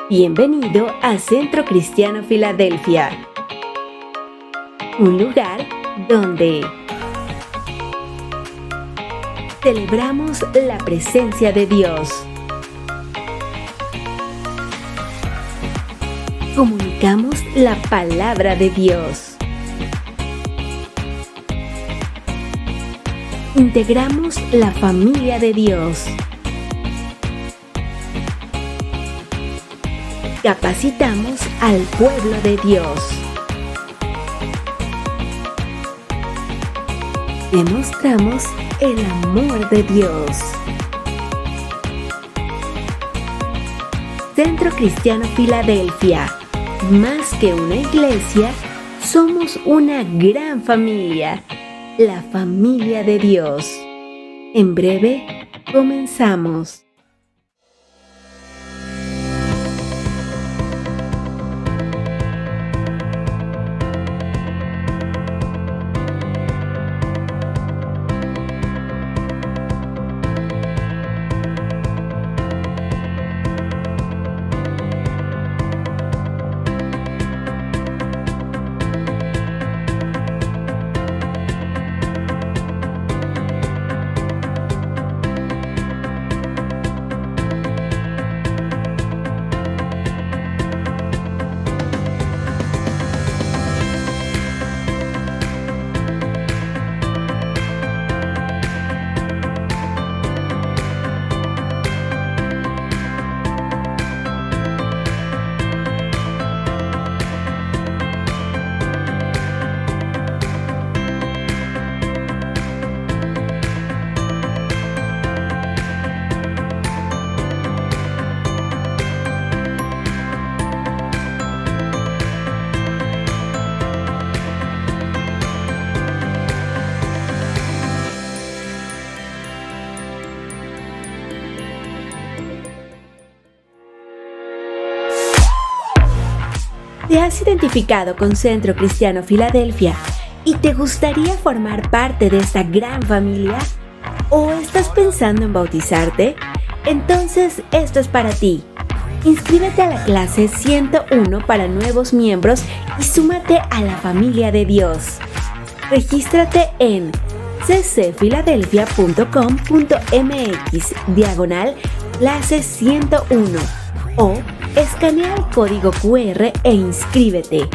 Bienvenido a Centro Cristiano Filadelfia, un lugar donde celebramos la presencia de Dios, comunicamos la palabra de Dios, integramos la familia de Dios, capacitamos al pueblo de Dios, demostramos el amor de Dios. Centro Cristiano Filadelfia, más que una iglesia, somos una gran familia, la familia de Dios. En breve, comenzamos. ¿Te has identificado con Centro Cristiano Filadelfia y te gustaría formar parte de esta gran familia? ¿O estás pensando en bautizarte? Entonces esto es para ti. Inscríbete a la clase 101 para nuevos miembros y súmate a la familia de Dios. Regístrate en ccfiladelfia.com.mx/clase 101 o escanea el código QR e inscríbete.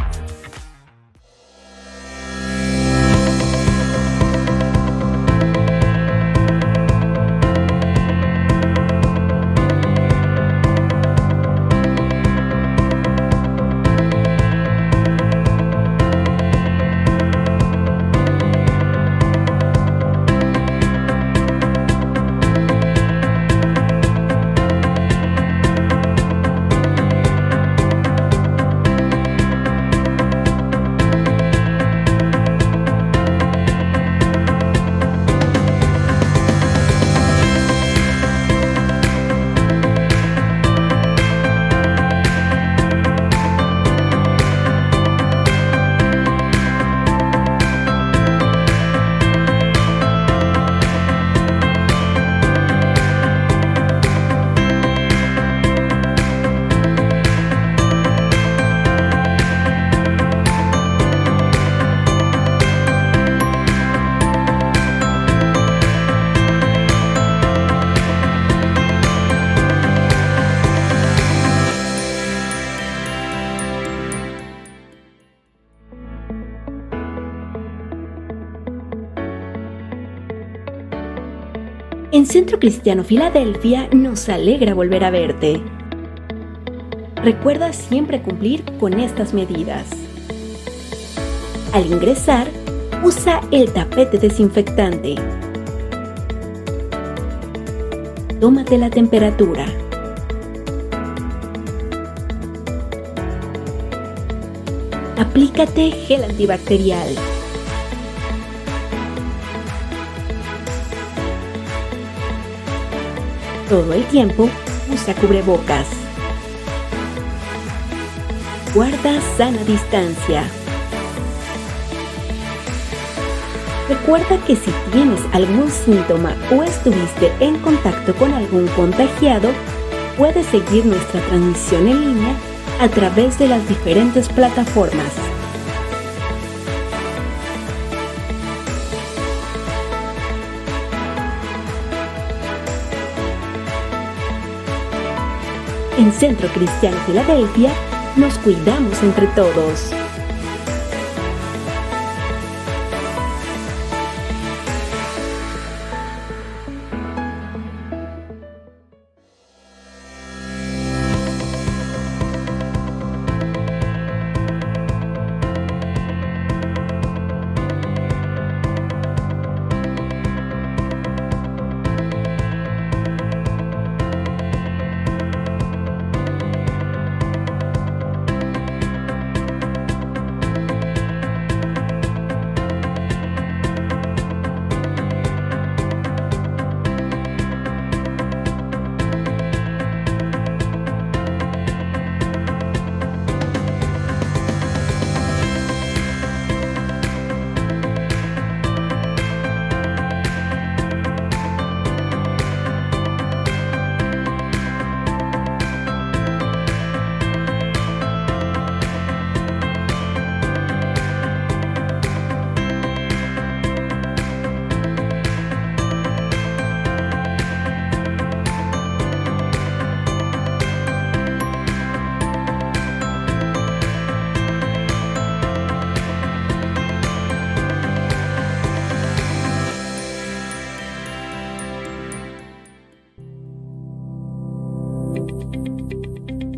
En Centro Cristiano Filadelfia nos alegra volver a verte. Recuerda siempre cumplir con estas medidas. Al ingresar, usa el tapete desinfectante. Tómate la temperatura. Aplícate gel antibacterial. Todo el tiempo usa cubrebocas. Guarda sana distancia. Recuerda que si tienes algún síntoma o estuviste en contacto con algún contagiado, puedes seguir nuestra transmisión en línea a través de las diferentes plataformas. En Centro Cristiano Filadelfia, nos cuidamos entre todos.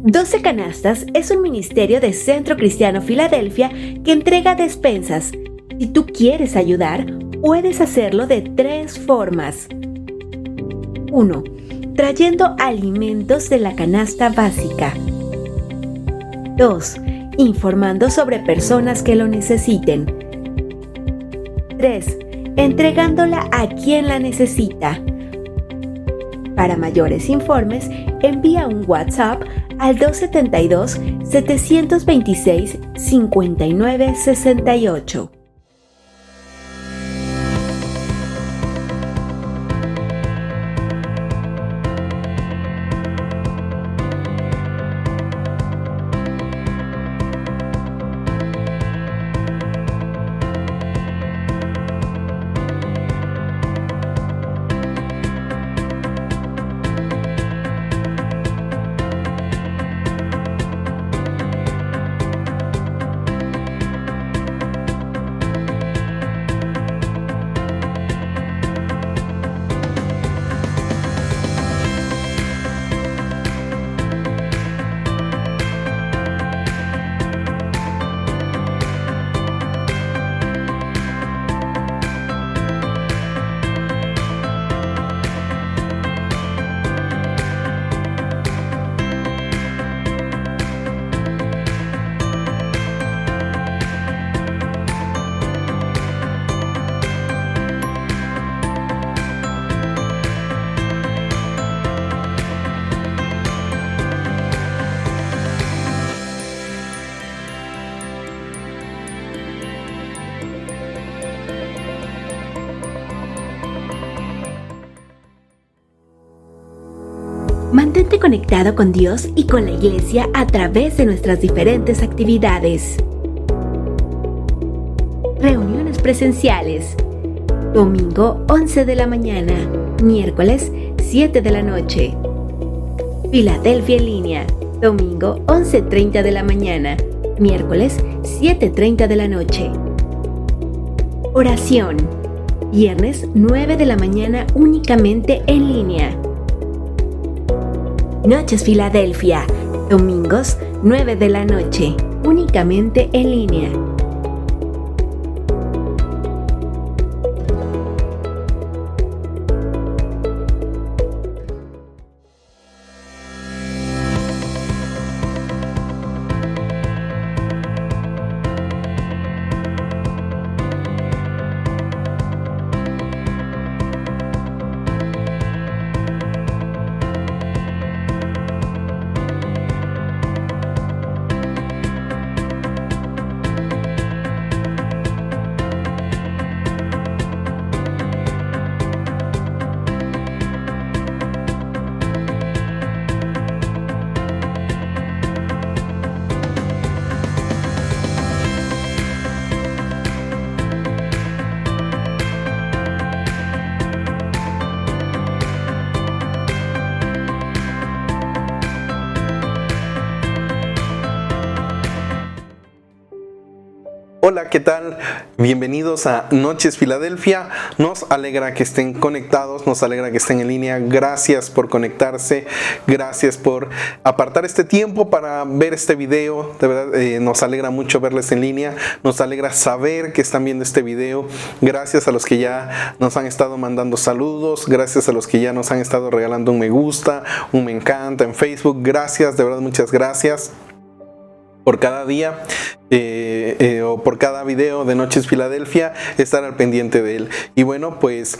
Doce Canastas es un ministerio de Centro Cristiano Filadelfia que entrega despensas. Si tú quieres ayudar, puedes hacerlo de tres formas. 1. Trayendo alimentos de la canasta básica. 2. Informando sobre personas que lo necesiten. 3. Entregándola a quien la necesita. Para mayores informes, envía un WhatsApp al 272-726-5968. Mantente conectado con Dios y con la Iglesia a través de nuestras diferentes actividades. Reuniones presenciales. Domingo 11 de la mañana, miércoles 7 de la noche. Filadelfia en línea. Domingo 11:30 de la mañana, miércoles 7:30 de la noche. Oración. Viernes 9 de la mañana únicamente en línea. Noches Filadelfia, domingos 9 de la noche, únicamente en línea. Hola, ¿qué tal? Bienvenidos a Noches Filadelfia. Nos alegra que estén conectados, nos alegra que estén en línea. Gracias por conectarse, gracias por apartar este tiempo para ver este video. De verdad, nos alegra mucho verles en línea, nos alegra saber que están viendo este video. Gracias a los que ya nos han estado mandando saludos, gracias a los que ya nos han estado regalando un me gusta, un me encanta en Facebook. Gracias, de verdad, muchas gracias por cada día. O por cada video de Noches Filadelfia, estar al pendiente de él. Y bueno, pues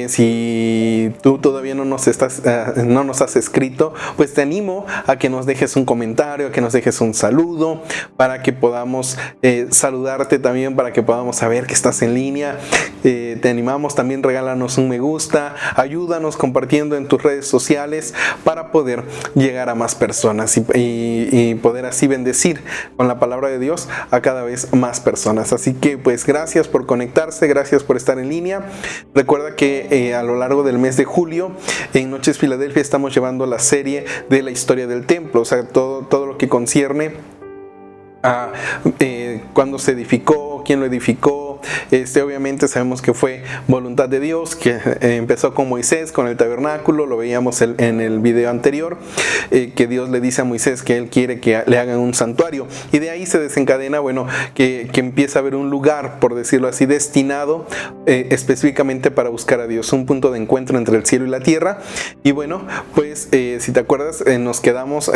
si tú todavía no nos has escrito, pues te animo a que nos dejes un comentario, a que nos dejes un saludo, para que podamos saludarte también, para que podamos saber que estás en línea. Te animamos también, regálanos un me gusta, ayúdanos compartiendo en tus redes sociales para poder llegar a más personas y poder así bendecir con la palabra de Dios a cada vez más personas. Así que pues gracias por conectarse, gracias por estar en línea. Recuerda que a lo largo del mes de julio en Noches Filadelfia estamos llevando la serie de la historia del templo, o sea, todo lo que concierne a cuándo se edificó, quién lo edificó. Obviamente sabemos que fue voluntad de Dios, que empezó con Moisés, con el tabernáculo, lo veíamos en el video anterior, que Dios le dice a Moisés que él quiere que le hagan un santuario, y de ahí se desencadena, que empieza a haber un lugar, por decirlo así, destinado específicamente para buscar a Dios, un punto de encuentro entre el cielo y la tierra. Y bueno, pues si te acuerdas, nos quedamos,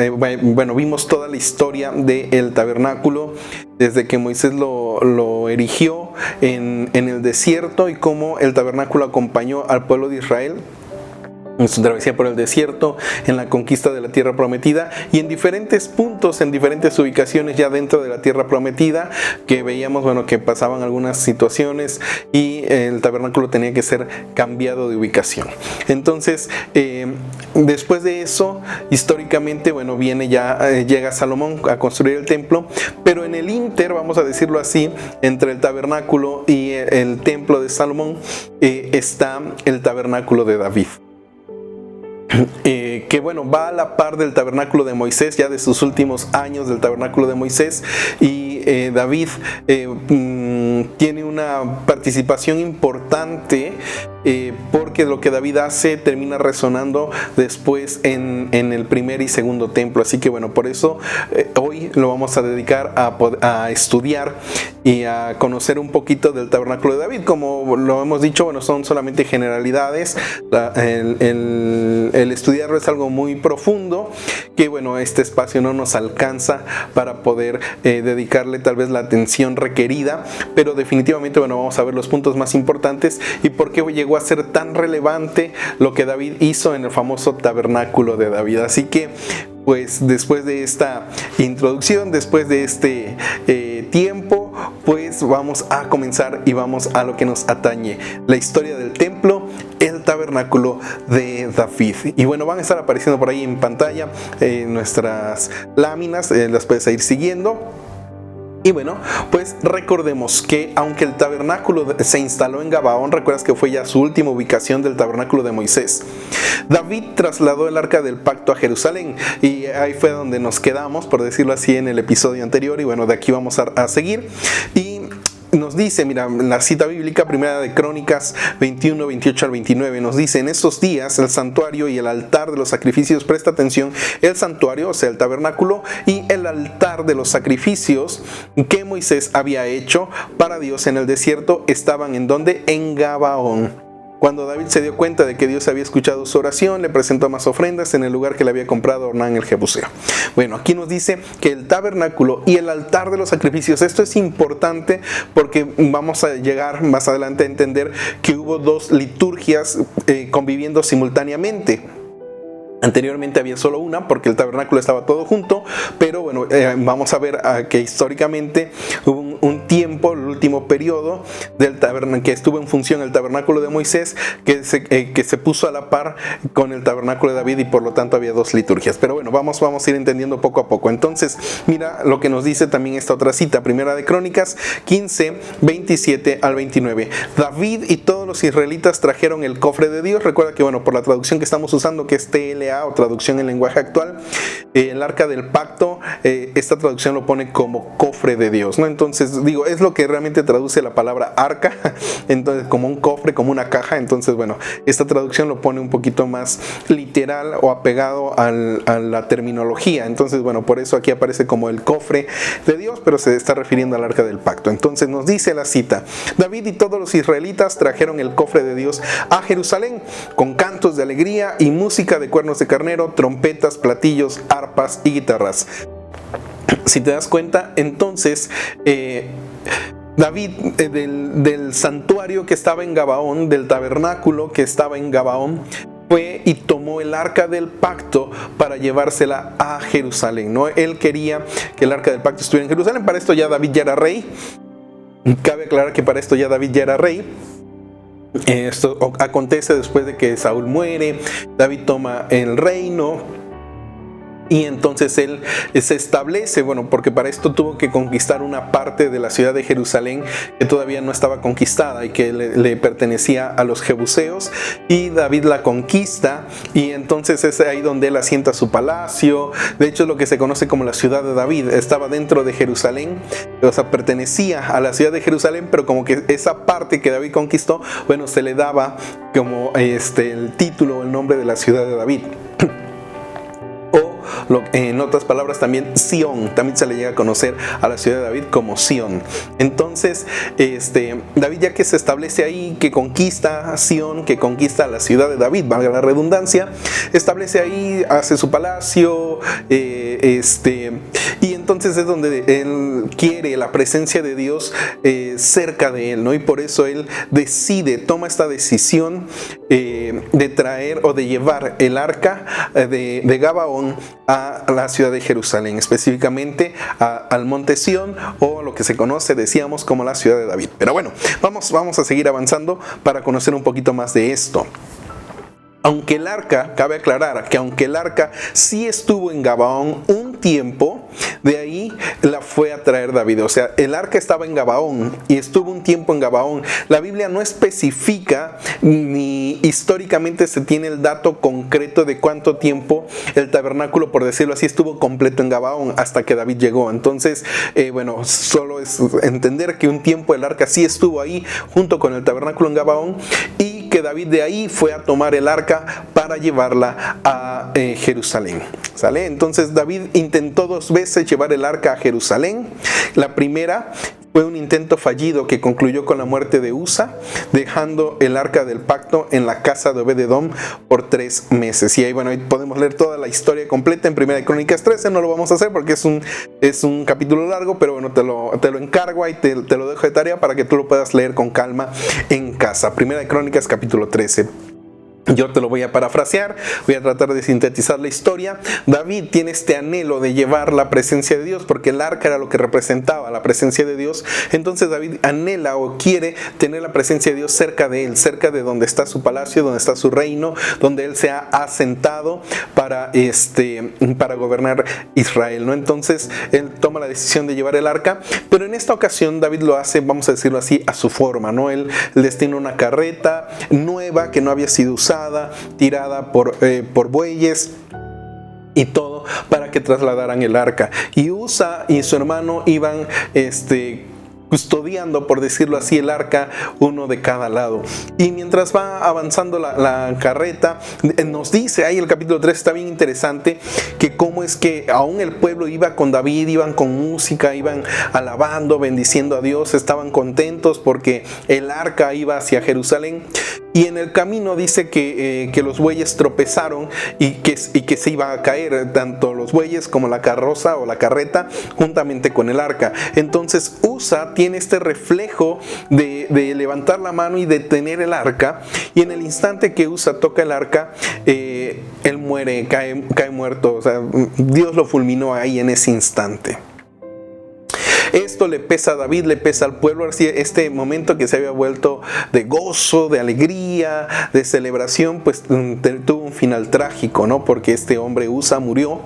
vimos toda la historia del tabernáculo, desde que Moisés lo erigió en el desierto, y cómo el tabernáculo acompañó al pueblo de Israel en su travesía por el desierto, en la conquista de la tierra prometida, y en diferentes puntos, en diferentes ubicaciones ya dentro de la tierra prometida, que veíamos que pasaban algunas situaciones y el tabernáculo tenía que ser cambiado de ubicación. Entonces después de eso, históricamente, llega Salomón a construir el templo, pero en el ínter, vamos a decirlo así, entre el tabernáculo y el templo de Salomón está el tabernáculo de David. Que va a la par del tabernáculo de Moisés, ya de sus últimos años del tabernáculo de Moisés, y David tiene una participación importante, porque lo que David hace termina resonando después en el primer y segundo templo. Así que por eso hoy lo vamos a dedicar a estudiar y a conocer un poquito del tabernáculo de David. Como lo hemos dicho, son solamente generalidades. El estudiarlo es algo muy profundo, que este espacio no nos alcanza para poder dedicarle tal vez la atención requerida, pero definitivamente vamos a ver los puntos más importantes y por qué llegó a ser tan relevante lo que David hizo en el famoso tabernáculo de David. Así que pues después de esta introducción, después de este tiempo, pues vamos a comenzar y vamos a lo que nos atañe: la historia del templo, el tabernáculo de David. Y van a estar apareciendo por ahí en pantalla nuestras láminas, las puedes ir siguiendo. Y pues recordemos que aunque el tabernáculo se instaló en Gabaón, recuerdas que fue ya su última ubicación del tabernáculo de Moisés, David trasladó el arca del pacto a Jerusalén, y ahí fue donde nos quedamos, por decirlo así, en el episodio anterior. Y de aquí vamos a seguir. Y nos dice, mira, la cita bíblica, primera de Crónicas 21, 28 al 29, nos dice: en esos días el santuario y el altar de los sacrificios, presta atención, el santuario, o sea el tabernáculo, y el altar de los sacrificios que Moisés había hecho para Dios en el desierto, estaban ¿en dónde? En Gabaón. Cuando David se dio cuenta de que Dios había escuchado su oración, le presentó más ofrendas en el lugar que le había comprado Ornán el Jebuseo. Aquí nos dice que el tabernáculo y el altar de los sacrificios, esto es importante porque vamos a llegar más adelante a entender que hubo dos liturgias conviviendo simultáneamente. Anteriormente había solo una, porque el tabernáculo estaba todo junto, pero vamos a ver que históricamente hubo un tiempo, el último periodo del tabernáculo, que estuvo en función el tabernáculo de Moisés, que se puso a la par con el tabernáculo de David, y por lo tanto había dos liturgias. Pero vamos a ir entendiendo poco a poco. Entonces, mira lo que nos dice también esta otra cita, primera de Crónicas 15, 27 al 29. David y todos los israelitas trajeron el cofre de Dios. Recuerda que por la traducción que estamos usando, que es TLA o traducción en lenguaje actual, el arca del pacto, esta traducción lo pone como cofre de Dios, ¿no? Entonces digo, es lo que realmente traduce la palabra arca, entonces como un cofre, como una caja. Entonces bueno, esta traducción lo pone un poquito más literal o apegado a la terminología. Entonces bueno, por eso aquí aparece como el cofre de Dios, pero se está refiriendo al arca del pacto. Entonces nos dice la cita: David y todos los israelitas trajeron el cofre de Dios a Jerusalén con cantos de alegría y música de cuernos de carnero, trompetas, platillos, arpas y guitarras. Si te das cuenta, entonces David, del santuario que estaba en Gabaón, del tabernáculo que estaba en Gabaón, fue y tomó el arca del pacto para llevársela a Jerusalén, ¿no? Él quería que el arca del pacto estuviera en Jerusalén. Para esto ya David ya era rey. Cabe aclarar que para esto ya David ya era rey. Esto acontece después de que Saúl muere. David toma el reino y entonces él se establece, bueno, porque para esto tuvo que conquistar una parte de la ciudad de Jerusalén que todavía no estaba conquistada y que le pertenecía a los jebuseos, y David la conquista, y entonces es ahí donde él asienta su palacio. De hecho es lo que se conoce como la ciudad de David. Estaba dentro de Jerusalén, o sea, pertenecía a la ciudad de Jerusalén, pero como que esa parte que David conquistó, bueno, se le daba como el título o el nombre de la ciudad de David. En otras palabras, también Sión, también se le llega a conocer a la ciudad de David como Sión. Entonces David, ya que se establece ahí, que conquista Sión, que conquista la ciudad de David, valga la redundancia, establece ahí, hace su palacio, y entonces es donde él quiere la presencia de Dios cerca de él, ¿no? Y por eso él toma esta decisión de traer o de llevar el arca de Gabaón a la ciudad de Jerusalén, específicamente al monte Sión, o lo que se conoce, decíamos, como la ciudad de David. Pero bueno, vamos a seguir avanzando para conocer un poquito más de esto. Aunque el arca, cabe aclarar que aunque el arca sí estuvo en Gabaón un tiempo, de ahí la fue a traer David. O sea, el arca estaba en Gabaón y estuvo un tiempo en Gabaón. La Biblia no especifica, ni históricamente se tiene el dato concreto de cuánto tiempo el tabernáculo, por decirlo así, estuvo completo en Gabaón hasta que David llegó. Entonces, bueno, solo es entender que un tiempo el arca sí estuvo ahí junto con el tabernáculo en Gabaón, y que David de ahí fue a tomar el arca para llevarla a Jerusalén. ¿Sale? Entonces David intentó 2 veces llevar el arca a Jerusalén. La primera fue un intento fallido que concluyó con la muerte de Usa, dejando el arca del pacto en la casa de Obed-Edom por 3 meses. Y ahí, bueno, ahí podemos leer toda la historia completa en 1 Crónicas 13. No lo vamos a hacer porque es un capítulo largo, pero bueno, te lo encargo y te lo dejo de tarea para que tú lo puedas leer con calma en casa. 1 Crónicas capítulo 13. Yo te lo voy a parafrasear, voy a tratar de sintetizar la historia. David tiene este anhelo de llevar la presencia de Dios, porque el arca era lo que representaba la presencia de Dios. Entonces David anhela o quiere tener la presencia de Dios cerca de él, cerca de donde está su palacio, donde está su reino, donde él se ha asentado para gobernar Israel, ¿no? Entonces él toma la decisión de llevar el arca, pero en esta ocasión David lo hace, vamos a decirlo así, a su forma, ¿no? Él destina una carreta nueva que no había sido usada, tirada por bueyes y todo, para que trasladaran el arca. Y Usa y su hermano iban custodiando, por decirlo así, el arca, uno de cada lado. Y mientras va avanzando la carreta, nos dice ahí el capítulo 3, está bien interesante, que cómo es que aún el pueblo iba con David, iban con música, iban alabando, bendiciendo a Dios, estaban contentos porque el arca iba hacia Jerusalén. Y en el camino dice que los bueyes tropezaron y que se iba a caer, tanto los bueyes como la carroza o la carreta, juntamente con el arca. Entonces Usa tiene este reflejo de levantar la mano y detener el arca, y en el instante que Usa toca el arca, él muere, cae muerto. O sea, Dios lo fulminó ahí en ese instante. Esto le pesa a David, le pesa al pueblo. Así, este momento que se había vuelto de gozo, de alegría, de celebración, pues tuvo un final trágico, ¿no? Porque este hombre Usa murió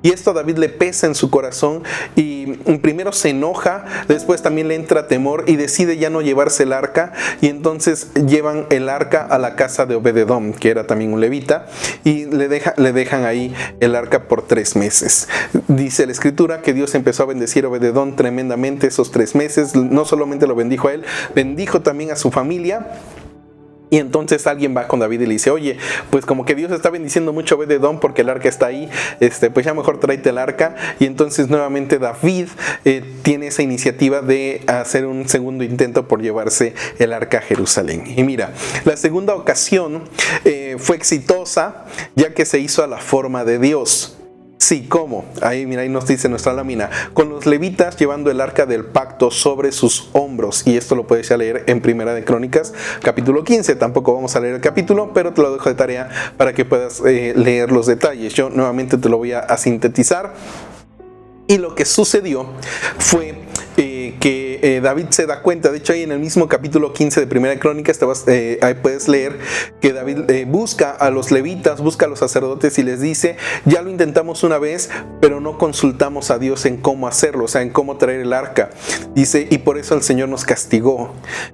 Y esto a David le pesa en su corazón y primero se enoja, después también le entra temor y decide ya no llevarse el arca, y entonces llevan el arca a la casa de Obed-edom, que era también un levita, y le dejan ahí el arca por 3 meses. Dice la escritura que Dios empezó a bendecir a Obed-edom tremendamente esos 3 meses. No solamente lo bendijo a él, bendijo también a su familia. Y entonces alguien va con David y le dice: oye, pues como que Dios está bendiciendo mucho a Obed-edom porque el arca está ahí, pues ya mejor tráete el arca. Y entonces nuevamente David tiene esa iniciativa de hacer un segundo intento por llevarse el arca a Jerusalén. Y mira, la segunda ocasión fue exitosa, ya que se hizo a la forma de Dios. Sí, ¿cómo? Ahí, mira, ahí nos dice nuestra lámina: con los levitas llevando el arca del pacto sobre sus hombros. Y esto lo puedes ya leer en Primera de Crónicas, capítulo 15. Tampoco vamos a leer el capítulo, pero te lo dejo de tarea para que puedas leer los detalles. Yo nuevamente te lo voy a sintetizar. Y lo que sucedió fue que David se da cuenta. De hecho, ahí en el mismo capítulo 15 de Primera de Crónicas ahí puedes leer que David busca a los levitas, busca a los sacerdotes y les dice: ya lo intentamos una vez, pero no consultamos a Dios en cómo hacerlo, o sea, en cómo traer el arca. Dice, y por eso el Señor nos castigó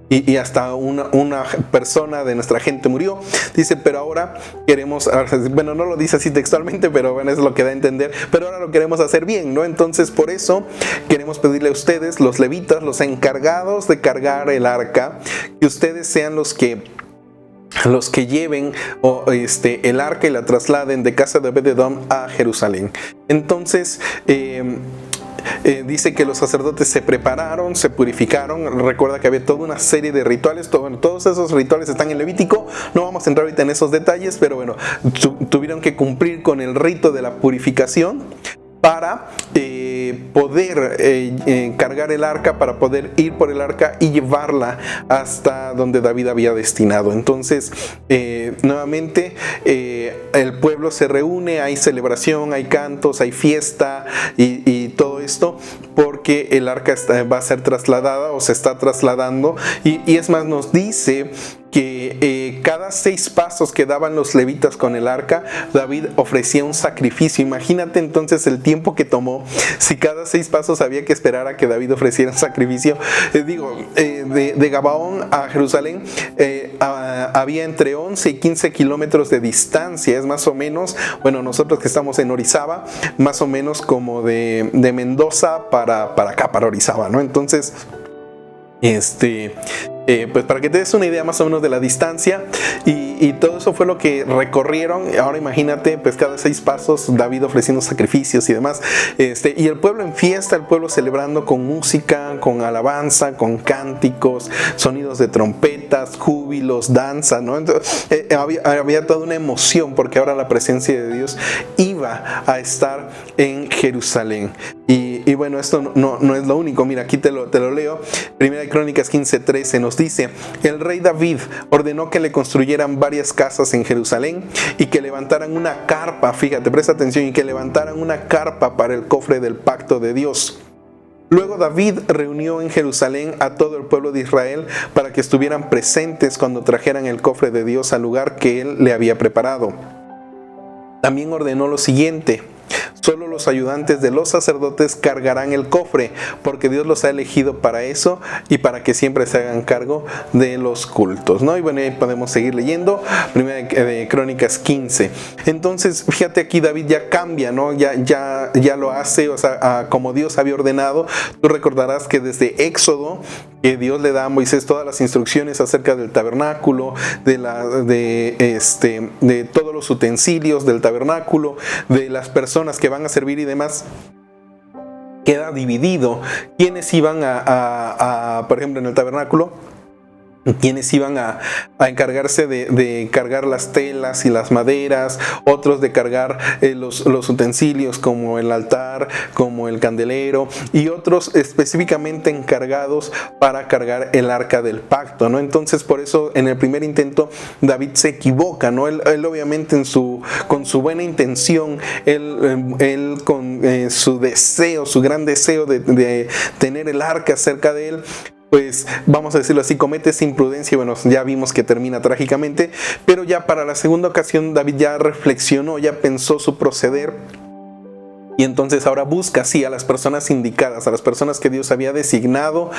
y hasta una persona de nuestra gente murió. Dice, pero ahora queremos, bueno, no lo dice así textualmente, pero bueno, es lo que da a entender, pero ahora lo queremos hacer bien, ¿no? Entonces, por eso queremos pedirle a ustedes, los levitas, los encargados de cargar el arca, que ustedes sean los que lleven el arca y la trasladen de casa de Obed-edom a Jerusalén. Entonces dice que los sacerdotes se prepararon, se purificaron. Recuerda que había toda una serie de rituales. Todos esos rituales están en Levítico. No vamos a entrar ahorita en esos detalles, pero bueno, tuvieron que cumplir con el rito de la purificación para poder cargar el arca, para poder ir por el arca y llevarla hasta donde David había destinado. Entonces, nuevamente, el pueblo se reúne, hay celebración, hay cantos, hay fiesta y todo esto, porque el arca va a ser trasladada o se está trasladando. Y es más, nos dice que cada 6 pasos que daban los levitas con el arca, David ofrecía un sacrificio. Imagínate entonces el tiempo que tomó, si cada 6 pasos había que esperar a que David ofreciera un sacrificio. De Gabaón a Jerusalén había entre 11 y 15 kilómetros de distancia. Es más o menos, bueno, nosotros que estamos en Orizaba, más o menos como de Mendoza para acá, para Orizaba, ¿no? Entonces, pues para que te des una idea más o menos de la distancia, y todo eso fue lo que recorrieron. Ahora imagínate, pues cada 6 pasos David ofreciendo sacrificios y demás, y el pueblo en fiesta, el pueblo celebrando con música, con alabanza, con cánticos, sonidos de trompetas, júbilos, danza, ¿no? Entonces, había toda una emoción, porque ahora la presencia de Dios iba a estar en Jerusalén. Y bueno, esto no es lo único. Mira, aquí te lo leo. Primera de Crónicas 15:13 nos dice: el rey David ordenó que le construyeran varias casas en Jerusalén y que levantaran una carpa, fíjate, presta atención, y que levantaran una carpa para el cofre del pacto de Dios. Luego David reunió en Jerusalén a todo el pueblo de Israel para que estuvieran presentes cuando trajeran el cofre de Dios al lugar que él le había preparado. También ordenó lo siguiente: solo los ayudantes de los sacerdotes cargarán el cofre, porque Dios los ha elegido para eso y para que siempre se hagan cargo de los cultos, ¿no? Y bueno, ahí podemos seguir leyendo, Primera de Crónicas 15. Entonces, fíjate, aquí David ya cambia, ¿no? Ya lo hace, o sea, como Dios había ordenado. Tú recordarás que desde Éxodo, que Dios le da a Moisés todas las instrucciones acerca del tabernáculo, de todos los utensilios del tabernáculo, de las personas que van a servir y demás. Queda dividido quiénes iban por ejemplo, en el tabernáculo, quienes iban a encargarse de cargar las telas y las maderas, otros de cargar los utensilios como el altar, como el candelero, y otros específicamente encargados para cargar el arca del pacto, ¿no? Entonces, por eso en el primer intento David se equivoca, ¿no? Él obviamente con su buena intención, él con su deseo, su gran deseo de tener el arca cerca de él, pues vamos a decirlo así, comete esa imprudencia. Y bueno, ya vimos que termina trágicamente. Pero ya para la segunda ocasión David ya reflexionó, ya pensó su proceder Y entonces ahora busca, sí, a las personas indicadas, a las personas que Dios había designado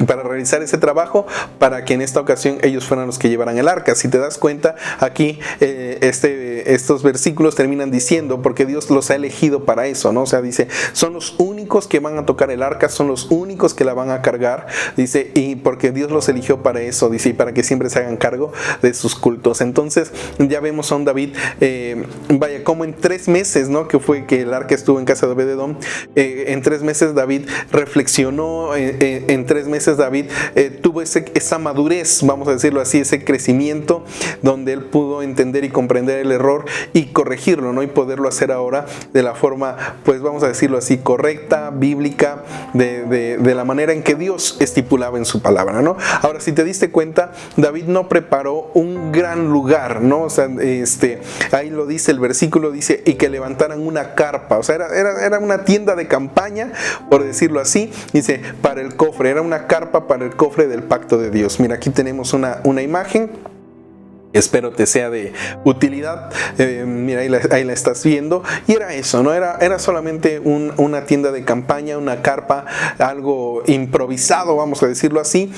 para realizar ese trabajo, para que en esta ocasión ellos fueran los que llevaran el arca. Si te das cuenta, aquí estos versículos terminan diciendo, porque Dios los ha elegido para eso, ¿no? O sea, dice, son los únicos que van a tocar el arca, son los únicos que la van a cargar, dice, y porque Dios los eligió para eso, dice, y para que siempre se hagan cargo de sus cultos. Entonces, ya vemos a un David, como en 3 meses, ¿no? Que fue que el arca estuvo en casa de Obed-Edom. En 3 meses David reflexionó, en 3 meses David tuvo esa madurez, vamos a decirlo así, ese crecimiento donde él pudo entender y comprender el error y corregirlo, ¿no? Y poderlo hacer ahora de la forma, pues vamos a decirlo así, correcta, bíblica, de la manera en que Dios estipulaba en su palabra, ¿no? Ahora, si te diste cuenta, David no preparó un gran lugar, ¿no? O sea, ahí lo dice el versículo, dice, y que levantaran una carpa, o sea, era una tienda de campaña, por decirlo así, dice, para el cofre, era una carpa para el cofre del pacto de Dios. Mira, aquí tenemos una imagen. Espero te sea de utilidad. Mira, ahí la estás viendo. Y era eso, ¿no? Era solamente una tienda de campaña, una carpa, algo improvisado, vamos a decirlo así,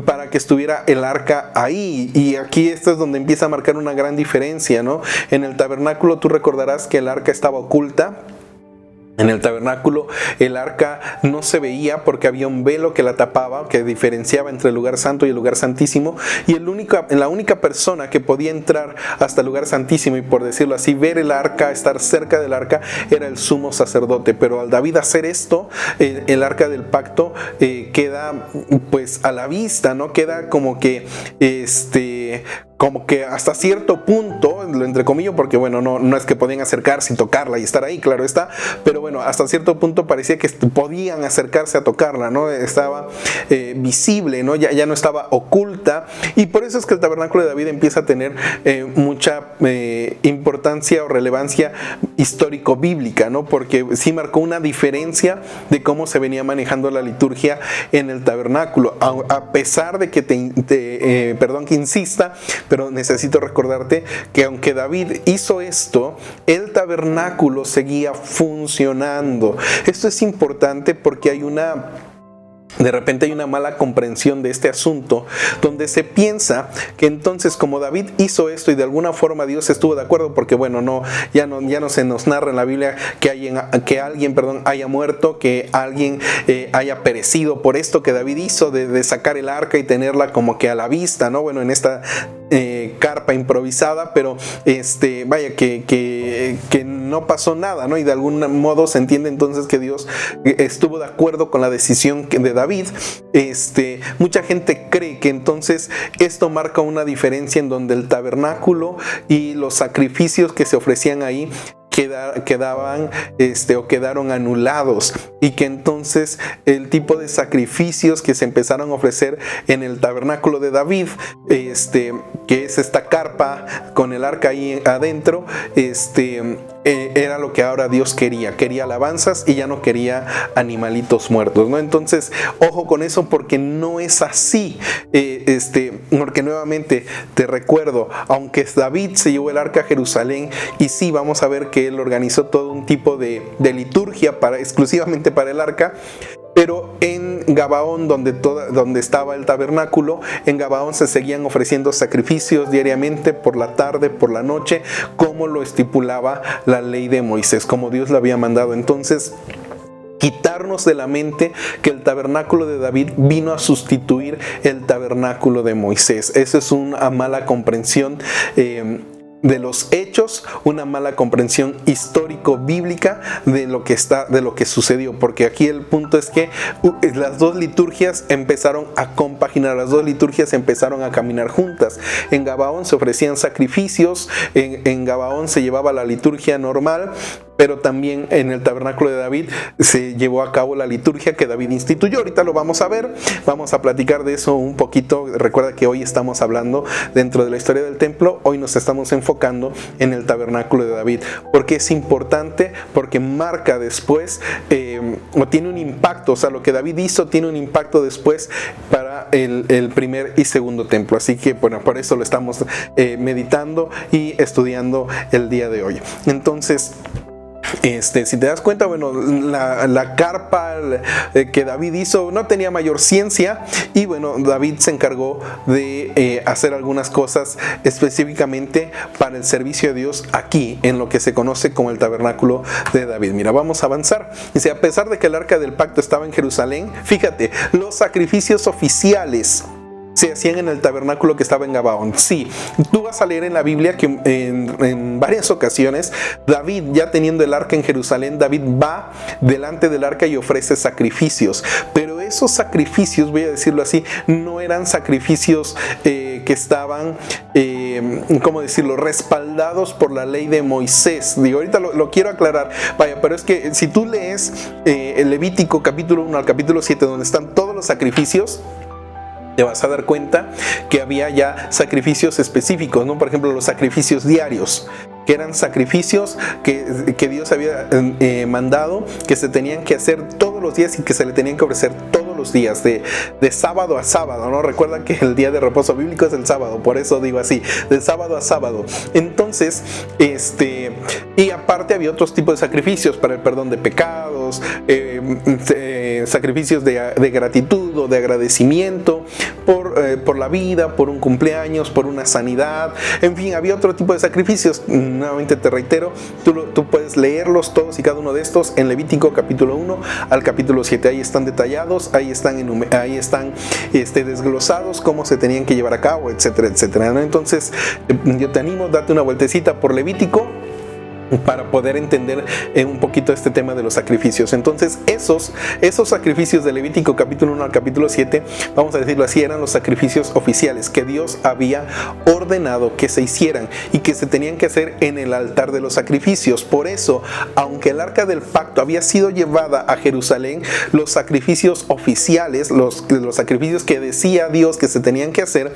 para que estuviera el arca ahí. Y aquí esto es donde empieza a marcar una gran diferencia, ¿no? En el tabernáculo tú recordarás que el arca estaba oculta. En el tabernáculo el arca no se veía porque había un velo que la tapaba, que diferenciaba entre el lugar santo y el lugar santísimo, y la única persona que podía entrar hasta el lugar santísimo y, por decirlo así, ver el arca, estar cerca del arca, era el sumo sacerdote. Pero al David hacer esto, el arca del pacto queda pues a la vista, ¿no? Queda como que hasta cierto punto, lo entrecomillo, porque bueno, no es que podían acercarse y tocarla y estar ahí, claro está, pero bueno, hasta cierto punto parecía que podían acercarse a tocarla, ¿no? Estaba visible, ¿no? Ya no estaba oculta, y por eso es que el tabernáculo de David empieza a tener mucha importancia o relevancia histórico-bíblica, ¿no? Porque sí marcó una diferencia de cómo se venía manejando la liturgia en el tabernáculo, a pesar de que perdón que insista, pero necesito recordarte que aunque David hizo esto, el tabernáculo seguía funcionando. Esto es importante porque de repente hay una mala comprensión de este asunto, donde se piensa que entonces, como David hizo esto y de alguna forma Dios estuvo de acuerdo, porque bueno, ya no se nos narra en la Biblia que alguien haya muerto, que alguien haya perecido por esto que David hizo de sacar el arca y tenerla como que a la vista, ¿no? Bueno, en esta carpa improvisada, pero que no pasó nada, ¿no? Y de algún modo se entiende entonces que Dios estuvo de acuerdo con la decisión de David. Mucha gente cree que entonces esto marca una diferencia en donde el tabernáculo y los sacrificios que se ofrecían ahí quedaban o quedaron anulados, y que entonces el tipo de sacrificios que se empezaron a ofrecer en el tabernáculo de David, que es esta carpa con el arca ahí adentro, era lo que ahora Dios quería alabanzas y ya no quería animalitos muertos, ¿no? Entonces, ojo con eso, porque no es así, porque nuevamente te recuerdo, aunque David se llevó el arca a Jerusalén, y sí, vamos a ver que él organizó todo un tipo de liturgia exclusivamente para el arca, pero en Gabaón, donde estaba el tabernáculo, en Gabaón se seguían ofreciendo sacrificios diariamente, por la tarde, por la noche, como lo estipulaba la ley de Moisés, como Dios lo había mandado. Entonces, quitarnos de la mente que el tabernáculo de David vino a sustituir el tabernáculo de Moisés. Eso es una mala comprensión de los hechos, una mala comprensión histórico-bíblica de lo que sucedió, porque aquí el punto es que las dos liturgias empezaron a compaginar, las dos liturgias empezaron a caminar juntas. En Gabaón se ofrecían sacrificios, en Gabaón se llevaba la liturgia normal, pero también en el tabernáculo de David se llevó a cabo la liturgia que David instituyó. Ahorita lo vamos a ver, vamos a platicar de eso un poquito. Recuerda que hoy estamos hablando dentro de la historia del templo, hoy nos estamos enfocando en el tabernáculo de David. ¿Por qué es importante? Porque marca después, o tiene un impacto, o sea, lo que David hizo tiene un impacto después para el primer y segundo templo. Así que, bueno, por eso lo estamos meditando y estudiando el día de hoy. Entonces, Si te das cuenta, bueno, la carpa que David hizo no tenía mayor ciencia, y bueno, David se encargó de hacer algunas cosas específicamente para el servicio de Dios aquí, en lo que se conoce como el tabernáculo de David. Mira, vamos a avanzar. Dice, a pesar de que el arca del pacto estaba en Jerusalén, fíjate, los sacrificios oficiales se hacían en el tabernáculo que estaba en Gabaón. Sí, tú vas a leer en la Biblia que en varias ocasiones David, ya teniendo el arca en Jerusalén, David va delante del arca y ofrece sacrificios, pero esos sacrificios, voy a decirlo así, no eran sacrificios que estaban, ¿cómo decirlo?, respaldados por la ley de Moisés. Digo, ahorita lo quiero aclarar, vaya, pero es que si tú lees el Levítico capítulo 1 al capítulo 7, donde están todos los sacrificios, te vas a dar cuenta que había ya sacrificios específicos, ¿no? Por ejemplo, los sacrificios diarios, que eran sacrificios que Dios había mandado, que se tenían que hacer todos los días y que se le tenían que ofrecer todos los días, de sábado a sábado, ¿no? Recuerdan que el día de reposo bíblico es el sábado, por eso digo así, de sábado a sábado. Entonces, y aparte había otros tipos de sacrificios para el perdón de pecados, sacrificios de gratitud o de agradecimiento por la vida, por un cumpleaños, por una sanidad, en fin, había otro tipo de sacrificios. Nuevamente te reitero, tú puedes leerlos todos y cada uno de estos en Levítico capítulo 1 al capítulo 7, ahí están detallados, ahí están desglosados cómo se tenían que llevar a cabo, etcétera, etcétera, ¿no? Entonces yo te animo, date una vueltecita por Levítico para poder entender un poquito este tema de los sacrificios. Entonces esos sacrificios de Levítico capítulo 1 al capítulo 7, vamos a decirlo así, eran los sacrificios oficiales que Dios había ordenado que se hicieran y que se tenían que hacer en el altar de los sacrificios. Por eso, aunque el arca del pacto había sido llevada a Jerusalén, los sacrificios oficiales, los sacrificios que decía Dios que se tenían que hacer,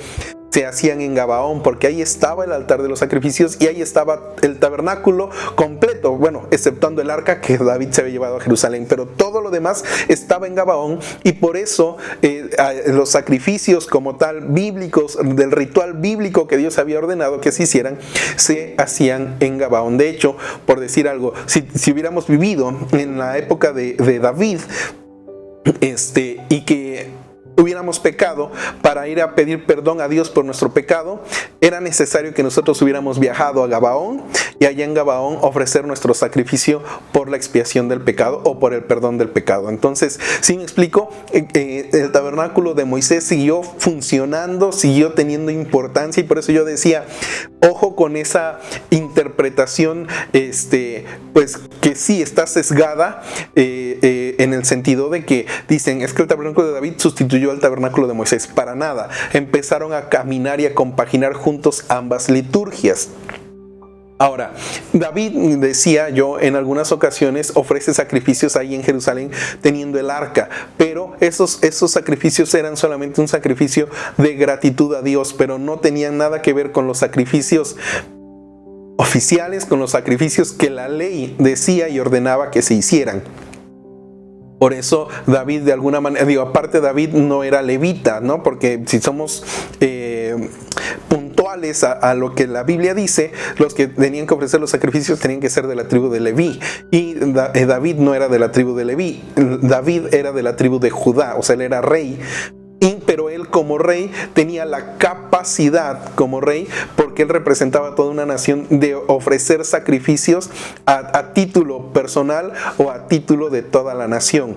se hacían en Gabaón, porque ahí estaba el altar de los sacrificios y ahí estaba el tabernáculo completo, bueno, exceptuando el arca que David se había llevado a Jerusalén, pero todo lo demás estaba en Gabaón, y por eso los sacrificios como tal bíblicos, del ritual bíblico que Dios había ordenado que se hicieran, se hacían en Gabaón. De hecho, por decir algo, si hubiéramos vivido en la época de David, y que hubiéramos pecado, para ir a pedir perdón a Dios por nuestro pecado, era necesario que nosotros hubiéramos viajado a Gabaón y allá en Gabaón ofrecer nuestro sacrificio por la expiación del pecado o por el perdón del pecado. Entonces, si me explico, el tabernáculo de Moisés siguió funcionando, siguió teniendo importancia, y por eso yo decía, ojo con esa interpretación, pues que sí está sesgada, en el sentido de que dicen, es que el tabernáculo de David sustituyó al tabernáculo de Moisés. Para nada, empezaron a caminar y a compaginar juntos ambas liturgias. Ahora, David, decía yo, en algunas ocasiones ofrece sacrificios ahí en Jerusalén teniendo el arca, pero esos sacrificios eran solamente un sacrificio de gratitud a Dios, pero no tenían nada que ver con los sacrificios oficiales, con los sacrificios que la ley decía y ordenaba que se hicieran. Por eso David, de alguna manera, aparte David no era levita, ¿no? Porque si somos puntuales a lo que la Biblia dice, los que tenían que ofrecer los sacrificios tenían que ser de la tribu de Leví. Y David no era de la tribu de Leví, David era de la tribu de Judá, o sea, él era rey. Pero él como rey tenía la capacidad como rey, porque él representaba toda una nación, de ofrecer sacrificios a título personal o a título de toda la nación.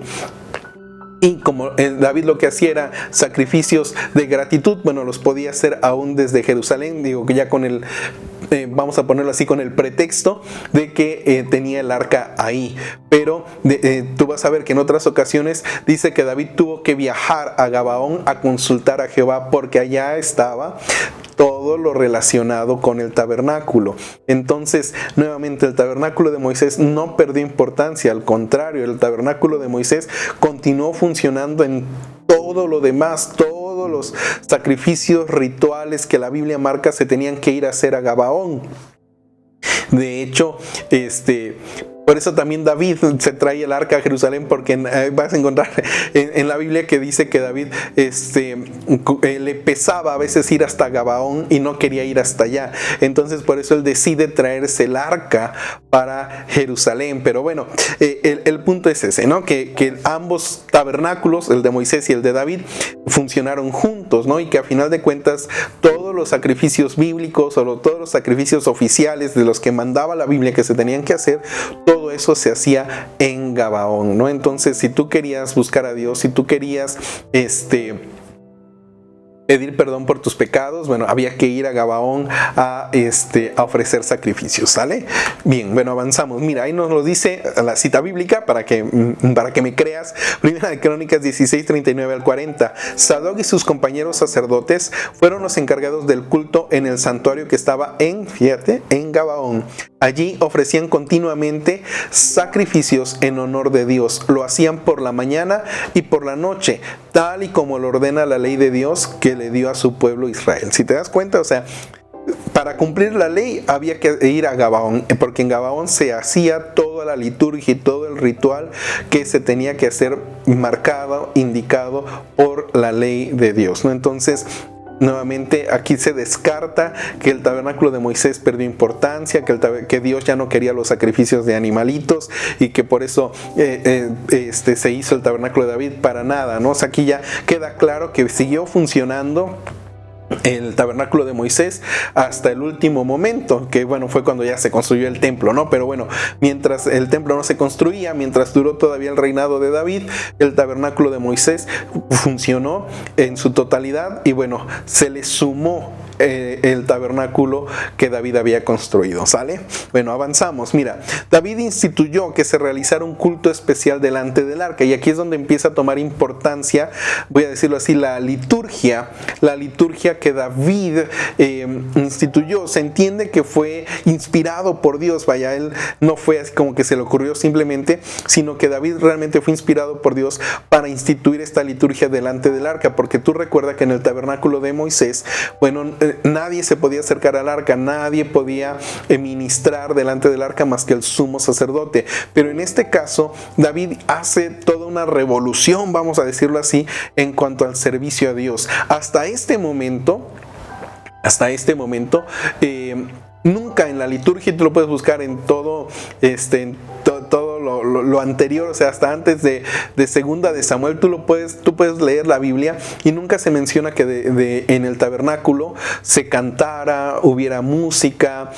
Y como David lo que hacía era sacrificios de gratitud, bueno, los podía hacer aún desde Jerusalén, que ya con el, vamos a ponerlo así, con el pretexto de que tenía el arca ahí. Pero tú vas a ver que en otras ocasiones dice que David tuvo que viajar a Gabaón a consultar a Jehová, porque allá estaba todo lo relacionado con el tabernáculo. Entonces, nuevamente, el tabernáculo de Moisés no perdió importancia, al contrario, el tabernáculo de Moisés continuó funcionando en todo lo demás. Todos los sacrificios rituales que la Biblia marca se tenían que ir a hacer a Gabaón. De hecho, Por eso también David se trae el arca a Jerusalén, porque vas a encontrar en la Biblia que dice que David le pesaba a veces ir hasta Gabaón y no quería ir hasta allá. Entonces por eso él decide traerse el arca para Jerusalén. Pero bueno, el punto es ese, ¿no? Que ambos tabernáculos, el de Moisés y el de David, funcionaron juntos, ¿no? Y que a final de cuentas todos los sacrificios bíblicos o todos los sacrificios oficiales de los que mandaba la Biblia que se tenían que hacer, todo eso se hacía en Gabaón, ¿no? Entonces, si tú querías buscar a Dios, si tú querías pedir perdón por tus pecados, bueno, había que ir a Gabaón a ofrecer sacrificios, ¿sale? Bien, bueno, avanzamos. Mira, ahí nos lo dice la cita bíblica para que me creas. Primera de Crónicas 16, 39 al 40. Sadoc y sus compañeros sacerdotes fueron los encargados del culto en el santuario que estaba en Gabaón. Allí ofrecían continuamente sacrificios en honor de Dios. Lo hacían por la mañana y por la noche, tal y como lo ordena la ley de Dios que le dio a su pueblo Israel. Si te das cuenta, o sea, para cumplir la ley había que ir a Gabaón, porque en Gabaón se hacía toda la liturgia y todo el ritual que se tenía que hacer, marcado, indicado por la ley de Dios, ¿no? Entonces, nuevamente aquí se descarta que el tabernáculo de Moisés perdió importancia, que Dios ya no quería los sacrificios de animalitos y que por eso se hizo el tabernáculo de David. Para nada, ¿no? O sea, aquí ya queda claro que siguió funcionando el tabernáculo de Moisés hasta el último momento, que bueno, fue cuando ya se construyó el templo, ¿no? Pero bueno, mientras el templo no se construía, mientras duró todavía el reinado de David, el tabernáculo de Moisés funcionó en su totalidad y bueno, se le sumó el tabernáculo que David había construido, ¿sale? Bueno, avanzamos. Mira, David instituyó que se realizara un culto especial delante del arca, y aquí es donde empieza a tomar importancia, voy a decirlo así, la liturgia que David instituyó. Se entiende que fue inspirado por Dios, vaya, él no fue así como que se le ocurrió simplemente, sino que David realmente fue inspirado por Dios para instituir esta liturgia delante del arca, porque tú recuerda que en el tabernáculo de Moisés, bueno, nadie se podía acercar al arca, nadie podía ministrar delante del arca más que el sumo sacerdote. Pero en este caso, David hace toda una revolución, vamos a decirlo así, en cuanto al servicio a Dios. Hasta este momento, nunca en la liturgia, tú lo puedes buscar en todo, todo lo anterior, o sea, hasta antes de segunda de Samuel, tú puedes leer la Biblia y nunca se menciona que en el tabernáculo se cantara, hubiera música,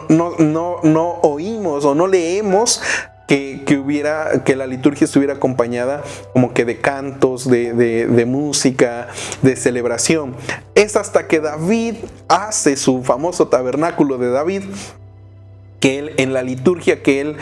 no oímos o no leemos que la liturgia estuviera acompañada como que de cantos, de música, de celebración. Es hasta que David hace su famoso tabernáculo de David, que él, en la liturgia que él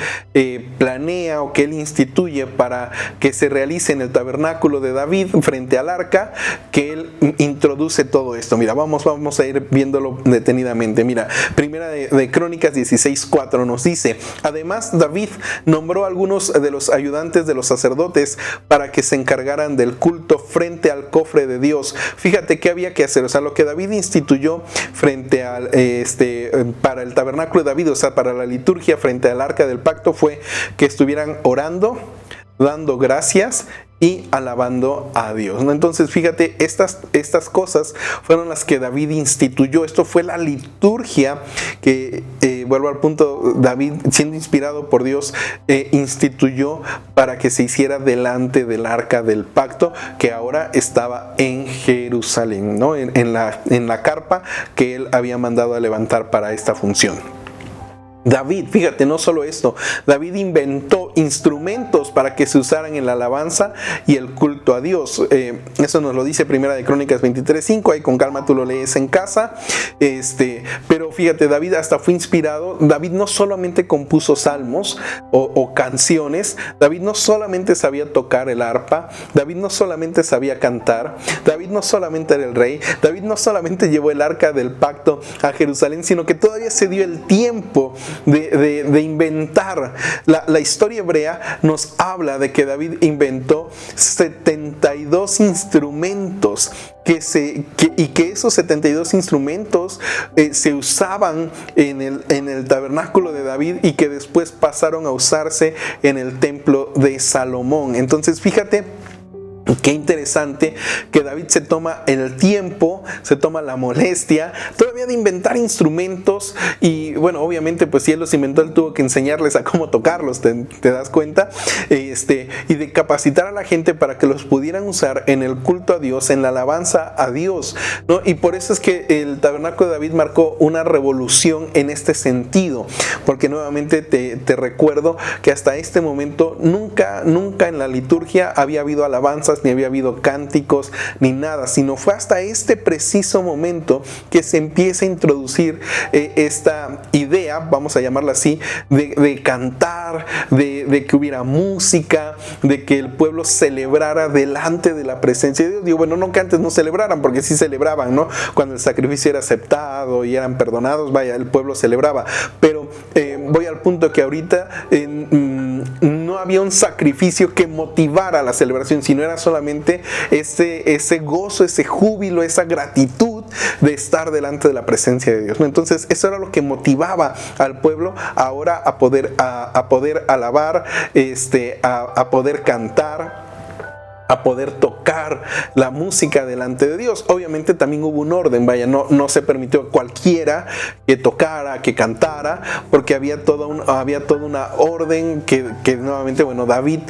planea o que él instituye para que se realice en el tabernáculo de David frente al arca, que él introduce todo esto. Mira, vamos a ir viéndolo detenidamente. Mira, primera de Crónicas 16:4 nos dice: además David nombró a algunos de los ayudantes de los sacerdotes para que se encargaran del culto frente al cofre de Dios. Fíjate qué había que hacer, o sea, lo que David instituyó frente al para el tabernáculo de David, o sea, para la liturgia frente al arca del pacto, fue que estuvieran orando, dando gracias y alabando a Dios, ¿no? Entonces, fíjate, estas cosas fueron las que David instituyó. Esto fue la liturgia que, vuelvo al punto, David, siendo inspirado por Dios, instituyó para que se hiciera delante del arca del pacto, que ahora estaba en Jerusalén, ¿no? En la carpa que él había mandado a levantar para esta función. David, fíjate, no solo esto, David inventó instrumentos para que se usaran en la alabanza y el culto a Dios. Eso nos lo dice Primera de Crónicas 23:5, ahí con calma tú lo lees en casa. Pero fíjate, David hasta fue inspirado. David no solamente compuso salmos o canciones, David no solamente sabía tocar el arpa, David no solamente sabía cantar, David no solamente era el rey, David no solamente llevó el arca del pacto a Jerusalén, sino que todavía se dio el tiempo de inventar. La historia hebrea nos habla de que David inventó 72 instrumentos y que esos 72 instrumentos se usaban en el tabernáculo de David y que después pasaron a usarse en el templo de Salomón. Entonces fíjate qué interesante que David se toma el tiempo, se toma la molestia todavía de inventar instrumentos y bueno, obviamente pues si él los inventó, él tuvo que enseñarles a cómo tocarlos, ¿te das cuenta? Y de capacitar a la gente para que los pudieran usar en el culto a Dios, en la alabanza a Dios, ¿no? Y por eso es que el tabernáculo de David marcó una revolución en este sentido, porque nuevamente te recuerdo que hasta este momento nunca en la liturgia había habido alabanzas, ni había habido cánticos, ni nada, sino fue hasta este preciso momento que se empieza a introducir esta idea, vamos a llamarla así, de cantar, de que hubiera música, de que el pueblo celebrara delante de la presencia de Dios. Digo, bueno, no que antes no celebraran, porque sí celebraban, ¿no? Cuando el sacrificio era aceptado y eran perdonados, vaya, el pueblo celebraba, pero voy al punto que ahorita no había un sacrificio que motivara la celebración, sino era solamente ese gozo, ese júbilo, esa gratitud de estar delante de la presencia de Dios, ¿no? Entonces eso era lo que motivaba al pueblo ahora a poder alabar, a poder cantar, a poder tocar la música delante de Dios. Obviamente también hubo un orden, vaya, no se permitió cualquiera que tocara, que cantara, porque había toda una orden que nuevamente, bueno, David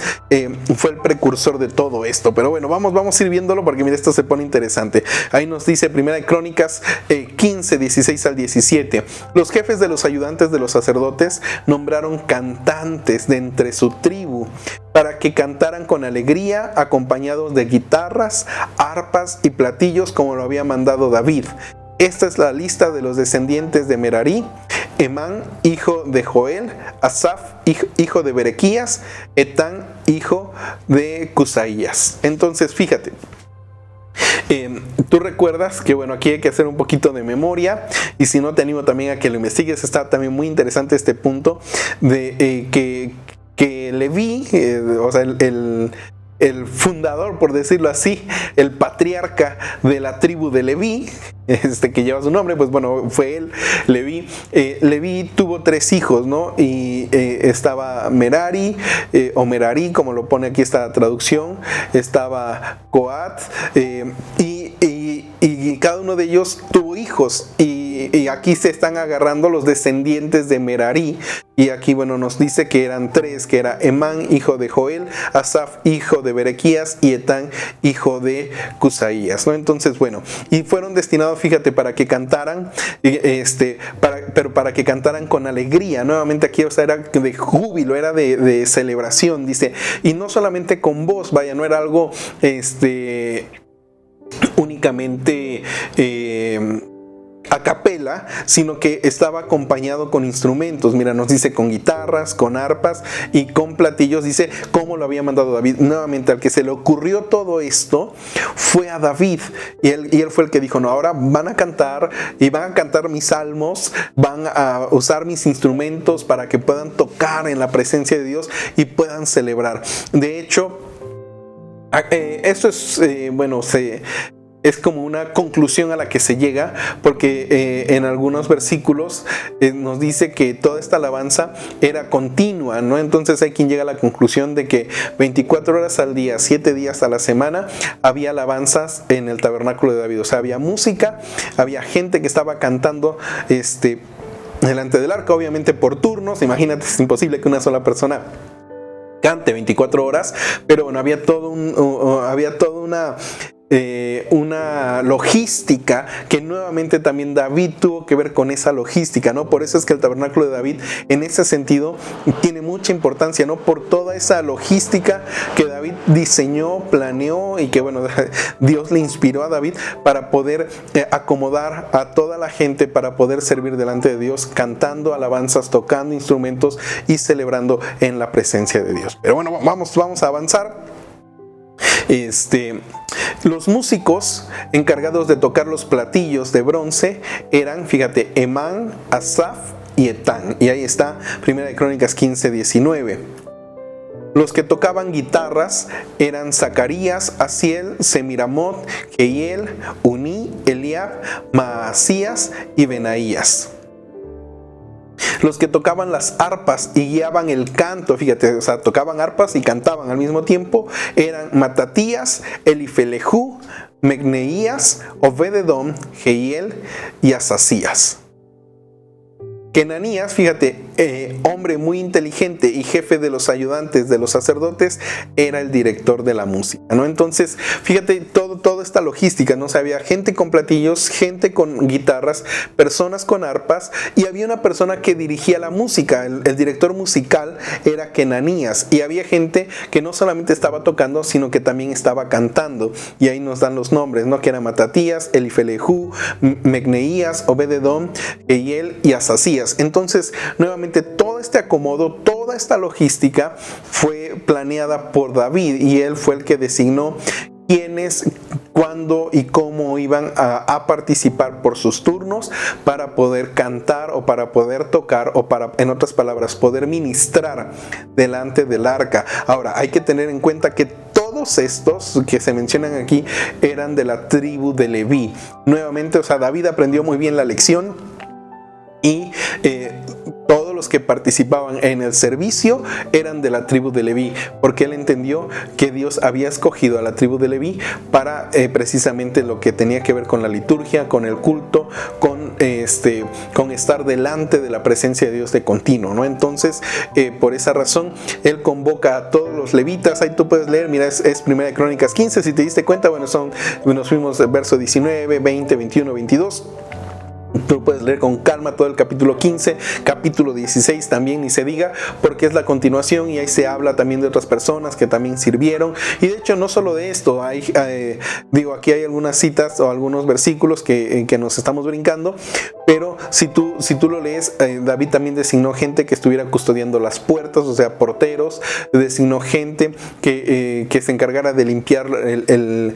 fue el precursor de todo esto. Pero bueno, vamos a ir viéndolo porque mira, esto se pone interesante. Ahí nos dice Primera de Crónicas 15, 16 al 17. Los jefes de los ayudantes de los sacerdotes nombraron cantantes de entre su tribu para que cantaran con alegría, acompañados de guitarras, arpas y platillos como lo había mandado David. Esta es la lista de los descendientes de Merarí: Emán, hijo de Joel; Asaf, hijo de Berequías; Etán, hijo de Cusaías. Entonces, fíjate. Tú recuerdas que bueno, aquí hay que hacer un poquito de memoria, y si no, te animo también a que lo investigues. Está también muy interesante este punto de que Leví, o sea, el fundador, por decirlo así, el patriarca de la tribu de Leví, que lleva su nombre, pues bueno, fue él, Leví. Leví tuvo 3 hijos, ¿no? Y estaba Merari, o Merari, como lo pone aquí esta traducción, estaba Coat, y cada uno de ellos tuvo hijos, y aquí se están agarrando los descendientes de Merari. Y aquí, bueno, nos dice que eran 3, que era Emán, hijo de Joel; Asaf, hijo de Berequías; y Etán, hijo de Cusaías, ¿no? Entonces, bueno, y fueron destinados, fíjate, para que cantaran, pero para que cantaran con alegría. Nuevamente aquí, o sea, era de júbilo, era de celebración, dice, y no solamente con voz, vaya, no era algo, únicamente a capela, sino que estaba acompañado con instrumentos. Mira, nos dice con guitarras, con arpas y con platillos, dice cómo lo había mandado David. Nuevamente, al que se le ocurrió todo esto fue a David, y él fue el que dijo, no, ahora van a cantar, y van a cantar mis salmos, van a usar mis instrumentos para que puedan tocar en la presencia de Dios y puedan celebrar. De hecho, esto es, es como una conclusión a la que se llega, porque en algunos versículos nos dice que toda esta alabanza era continua, ¿no? Entonces hay quien llega a la conclusión de que 24 horas al día, 7 días a la semana, había alabanzas en el tabernáculo de David. O sea, había música, había gente que estaba cantando delante del arca, obviamente por turnos. Imagínate, es imposible que una sola persona cante 24 horas, pero bueno, había toda una logística que nuevamente también David tuvo que ver con esa logística, ¿no? Por eso es que el tabernáculo de David en ese sentido tiene mucha importancia, ¿no? Por toda esa logística que David diseñó, planeó, y que bueno, Dios le inspiró a David para poder acomodar a toda la gente para poder servir delante de Dios, cantando alabanzas, tocando instrumentos y celebrando en la presencia de Dios. Pero bueno, vamos a avanzar. Los músicos encargados de tocar los platillos de bronce eran, fíjate, Emán, Asaf y Etán. Y ahí está, Primera de Crónicas 15:19. Los que tocaban guitarras eran Zacarías, Asiel, Semiramot, Jehiel, Uní, Eliab, Maasías y Benaías. Los que tocaban las arpas y guiaban el canto, fíjate, o sea, tocaban arpas y cantaban al mismo tiempo, eran Matatías, Elifelejú, Mecneías, Obed-edom, Jehiel y Asasías. Kenanías, fíjate, hombre muy inteligente y jefe de los ayudantes de los sacerdotes, era el director de la música, ¿no? Entonces, fíjate, toda esta logística, ¿no? O sea, había gente con platillos, gente con guitarras, personas con arpas, y había una persona que dirigía la música. El director musical era Kenanías, y había gente que no solamente estaba tocando, sino que también estaba cantando. Y ahí nos dan los nombres, ¿no? Que eran Matatías, Elifelejú, Mecneías, Obed-edom, Jehiel y Asasías. Entonces, nuevamente, todo este acomodo, toda esta logística fue planeada por David, y él fue el que designó quiénes, cuándo y cómo iban a participar por sus turnos para poder cantar o para poder tocar o para, en otras palabras, poder ministrar delante del arca. Ahora, hay que tener en cuenta que todos estos que se mencionan aquí eran de la tribu de Leví. Nuevamente, o sea, David aprendió muy bien la lección, y todos los que participaban en el servicio eran de la tribu de Leví, porque él entendió que Dios había escogido a la tribu de Leví para precisamente lo que tenía que ver con la liturgia, con el culto, con estar delante de la presencia de Dios de continuo, ¿no? Entonces, por esa razón, él convoca a todos los levitas. Ahí tú puedes leer, mira, es Primera de Crónicas 15, si te diste cuenta, bueno, nos fuimos del verso 19, 20, 21, 22. Tú puedes leer con calma todo el capítulo 15, capítulo 16 también ni se diga, porque es la continuación, y ahí se habla también de otras personas que también sirvieron. Y de hecho, no solo de esto, aquí hay algunas citas o algunos versículos que nos estamos brincando, pero si tú lo lees, David también designó gente que estuviera custodiando las puertas, o sea, porteros, designó gente que se encargara de limpiar el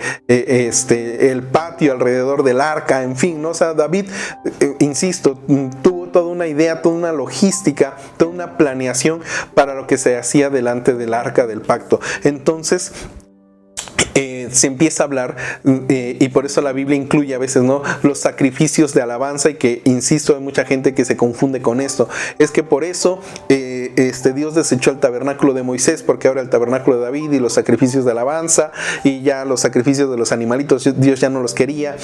patio alrededor del arca, en fin, ¿no? O sea, David, insisto, tuvo toda una idea, toda una logística, toda una planeación para lo que se hacía delante del arca del pacto. Entonces, se empieza a hablar, y por eso la Biblia incluye a veces, ¿no?, los sacrificios de alabanza, y que, insisto, hay mucha gente que se confunde con esto. Es que por eso Dios desechó el tabernáculo de Moisés, porque ahora el tabernáculo de David y los sacrificios de alabanza, y ya los sacrificios de los animalitos, Dios ya no los quería.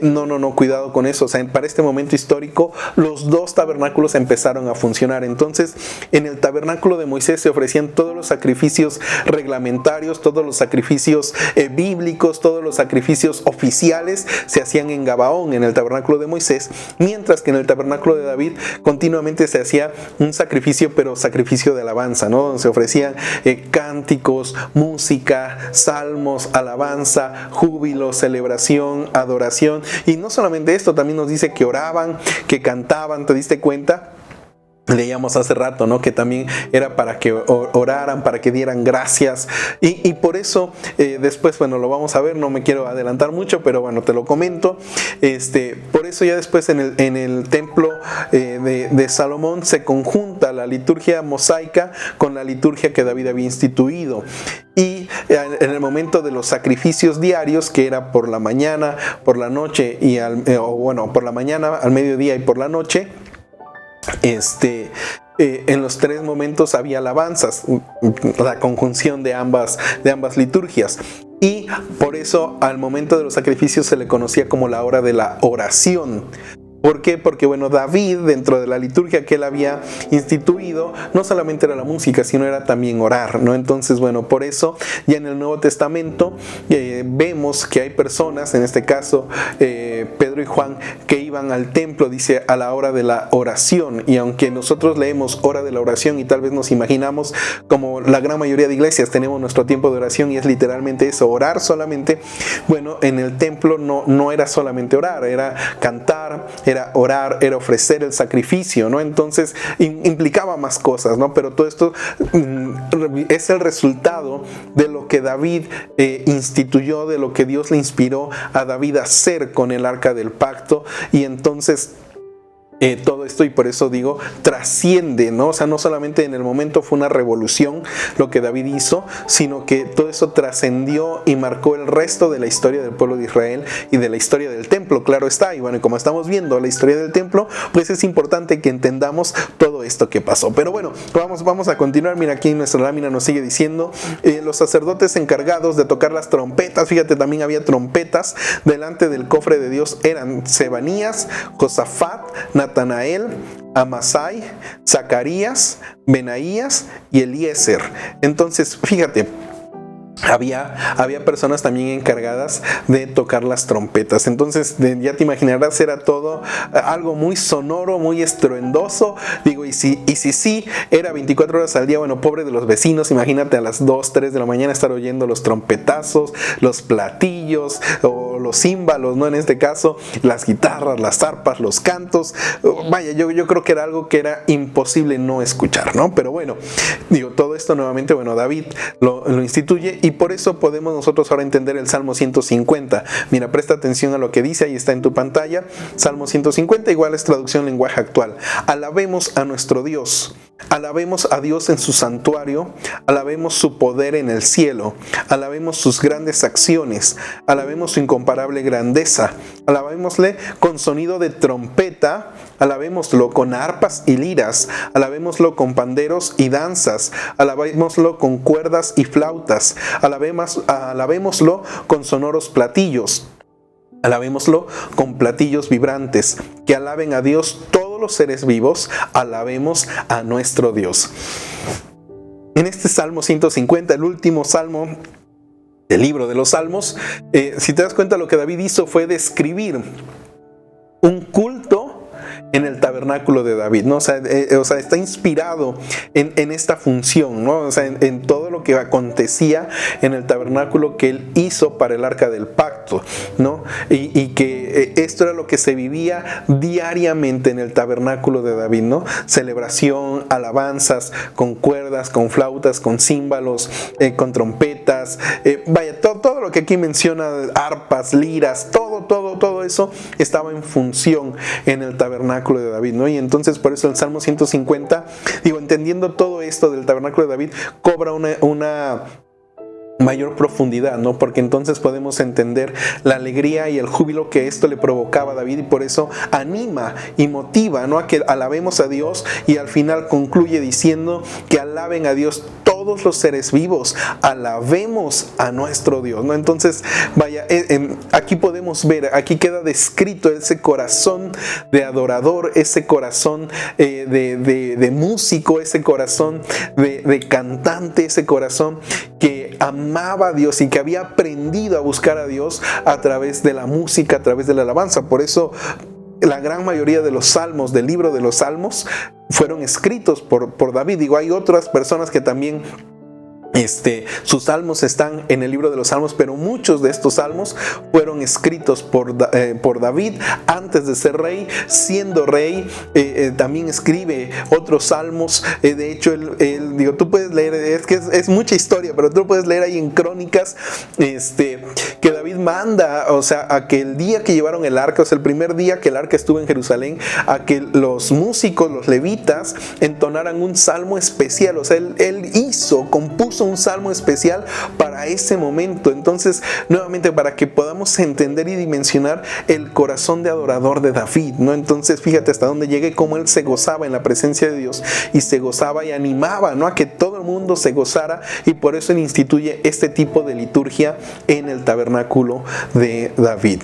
No, cuidado con eso. O sea, para este momento histórico, los dos tabernáculos empezaron a funcionar. Entonces, en el tabernáculo de Moisés se ofrecían todos los sacrificios reglamentarios, todos los sacrificios bíblicos, todos los sacrificios oficiales se hacían en Gabaón, en el tabernáculo de Moisés, mientras que en el tabernáculo de David continuamente se hacía un sacrificio, pero sacrificio de alabanza, ¿no? Se ofrecían cánticos, música, salmos, alabanza, júbilo, celebración, adoración. Y no solamente esto, también nos dice que oraban, que cantaban. ¿Te diste cuenta? Leíamos hace rato, ¿no?, que también era para que oraran, para que dieran gracias, y por eso después, bueno, lo vamos a ver, no me quiero adelantar mucho, pero bueno, te lo comento. Por eso ya después en el templo de Salomón se conjunta la liturgia mosaica con la liturgia que David había instituido. Y en el momento de los sacrificios diarios, que era por la mañana, por la noche por la mañana, al mediodía y por la noche, en los tres momentos había alabanzas, la conjunción de ambas liturgias. Y por eso al momento de los sacrificios se le conocía como la hora de la oración. ¿Por qué? Porque, bueno, David, dentro de la liturgia que él había instituido, no solamente era la música, sino era también orar, ¿no? Entonces, bueno, por eso ya en el Nuevo Testamento vemos que hay personas, en este caso Pedro y Juan, que iban al templo, dice, a la hora de la oración. Y aunque nosotros leemos hora de la oración y tal vez nos imaginamos, como la gran mayoría de iglesias tenemos nuestro tiempo de oración y es literalmente eso, orar solamente, bueno, en el templo no era solamente orar, era cantar, era orar, era ofrecer el sacrificio, ¿no? Entonces implicaba más cosas, ¿no? Pero todo esto es el resultado de lo que David instituyó, de lo que Dios le inspiró a David a hacer con el arca del pacto. Y entonces todo esto, y por eso digo, trasciende, ¿no? O sea, no solamente en el momento fue una revolución lo que David hizo, sino que todo eso trascendió y marcó el resto de la historia del pueblo de Israel y de la historia del templo, claro está. Y bueno, como estamos viendo la historia del templo, pues es importante que entendamos todo esto que pasó. Pero bueno, vamos a continuar. Mira, aquí nuestra lámina nos sigue diciendo, los sacerdotes encargados de tocar las trompetas, fíjate, también había trompetas delante del cofre de Dios, eran Sebanías, Josafat, Natanael, Amasai, Zacarías, Benaías y Eliezer. Entonces, fíjate, había personas también encargadas de tocar las trompetas. Entonces ya te imaginarás, era todo algo muy sonoro, muy estruendoso. Digo, y si era 24 horas al día, bueno, pobre de los vecinos, imagínate a las 2, 3 de la mañana estar oyendo los trompetazos, los platillos o los címbalos, ¿no? En este caso, las guitarras, las arpas, los cantos. Vaya, yo creo que era algo que era imposible no escuchar, ¿no? Pero bueno, digo, todo esto nuevamente, bueno, David lo instituye. Y por eso podemos nosotros ahora entender el Salmo 150. Mira, presta atención a lo que dice, ahí está en tu pantalla. Salmo 150, igual es traducción lenguaje actual. Alabemos a nuestro Dios. Alabemos a Dios en su santuario. Alabemos su poder en el cielo. Alabemos sus grandes acciones. Alabemos su incomparable grandeza. Alabémosle con sonido de trompeta. Alabémoslo con arpas y liras, alabémoslo con panderos y danzas, alabémoslo con cuerdas y flautas, alabémoslo con sonoros platillos, alabémoslo con platillos vibrantes, que alaben a Dios todos los seres vivos, alabemos a nuestro Dios. En este Salmo 150, el último salmo del libro de los Salmos, si te das cuenta, lo que David hizo fue describir un culto en el tabernáculo de David, ¿no? O sea, está inspirado en esta función, ¿no? O sea, en todo lo que acontecía en el tabernáculo que él hizo para el arca del pacto, ¿no? Y que esto era lo que se vivía diariamente en el tabernáculo de David, ¿no? Celebración, alabanzas, con cuerdas, con flautas, con címbalos, con trompetas, vaya, todo lo que aquí menciona, arpas, liras, todo eso estaba en función en el tabernáculo de David, ¿no? Y entonces por eso el Salmo 150, digo, entendiendo todo esto del tabernáculo de David, cobra una mayor profundidad, ¿no? Porque entonces podemos entender la alegría y el júbilo que esto le provocaba a David, y por eso anima y motiva, ¿no? A que alabemos a Dios, y al final concluye diciendo que alaben a Dios todos los seres vivos, alabemos a nuestro Dios, ¿no? Entonces, vaya, aquí podemos ver, aquí queda descrito ese corazón de adorador, ese corazón de músico, ese corazón de cantante, ese corazón que amaba a Dios y que había aprendido a buscar a Dios a través de la música, a través de la alabanza. Por eso la gran mayoría de los salmos, del libro de los salmos, fueron escritos por David. Digo, hay otras personas que también sus salmos están en el libro de los salmos, pero muchos de estos salmos fueron escritos por David antes de ser rey. Siendo rey, también escribe otros salmos. De hecho, él, digo, tú puedes leer, es que es mucha historia, pero tú puedes leer ahí en Crónicas, que David manda, o sea, a que el día que llevaron el arca, o sea, el primer día que el arca estuvo en Jerusalén, a que los músicos, los levitas, entonaran un salmo especial. O sea, él compuso un salmo especial para ese momento. Entonces, nuevamente, para que podamos entender y dimensionar el corazón de adorador de David, ¿no? Entonces, fíjate hasta dónde llegue, cómo él se gozaba en la presencia de Dios, y se gozaba y animaba, ¿no? A que todo el mundo se gozara, y por eso él instituye este tipo de liturgia en el tabernáculo de David.